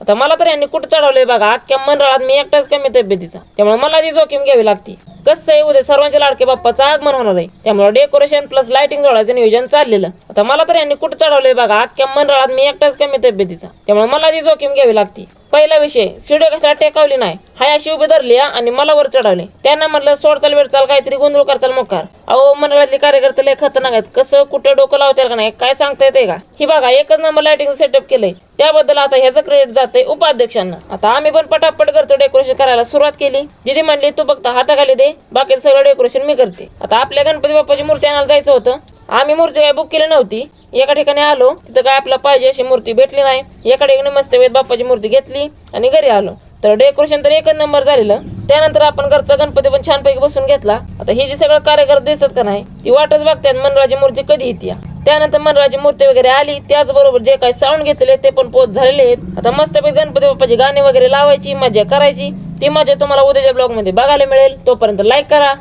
आता मला तर यांनी कुठं चढवलंय बघा, अख्ख्या मंडळात मी एकटाच कमी तब्येतीचा, त्यामुळे मला ती जोखीम घ्यावी लागते. कसं आहे, उद्या सर्वांच्या लाडके बाप्पाचं आगमन होणार आहे, त्यामुळे डेकोरेशन प्लस लाइटिंग जोडायचं नियोजन चाललेलं. आता मला तर यांनी कुठं चढवलंय बघा, अख्ख्या मंडळात मी एकटाच कमी तब्येतीचा, त्यामुळे मला ती जोखीम घ्यावी लागते. पहिला विषय, शिडी कशाला टेकावली नाही, हाय अशी उभी धरली आणि मला वर चढवले. त्यांना म्हटलं सोड चाल वेळ चाल, काहीतरी गोंधळ करचाल मोकार. अहो मंडळातले कार्यकर्ते लय खतरनाक आहेत, कसं कुठं डोकं लावतील का नाही काय सांगता येते का. ही बघा एकच नंबर लाइटिंग सेटअप केलंय, त्याबद्दल आता ह्याचं क्रेडिट जातंय उपाध्यक्षांना. आता आम्ही पण पटापट करतो डेकोरेशन करायला सुरुवात केली. दिदी म्हणली तू फक्त हाताखाली दे, बाकी सगळं डेकोरेशन मी करते. आता आपल्या गणपती बाप्पाची मूर्ती आणायला जायचं होतं. आम्ही मूर्ती काय बुक केली नव्हती, एका ठिकाणी आलो, तिथं काय आपल्याला पाहिजे अशी मूर्ती भेटली नाही. एका ठिकाणी मस्त वेळ बाप्पाची मूर्ती घेतली आणि घरी आलो. तर डेकोरेशन तर एकच नंबर झालेलं. त्यानंतर आपण घरचा गणपती पण छानपैकी बसून घेतला. आता ही जी सगळं कार्यकर्ते दिसत का नाही, ती वाटच बघतात मंडळाची मूर्ती कधी येते. त्यानंतर मंडळाची मूर्ती वगैरे आली, त्याचबरोबर जे काही साऊंड घेतले ते पण पोच झालेले आहेत. आता मस्तपैकी गणपती बाप्पाची गाणी वगैरे लावायची, मजा करायची. ती मजा तुम्हाला उद्याच्या ब्लॉगमध्ये बघायला मिळेल. तोपर्यंत लाईक करा.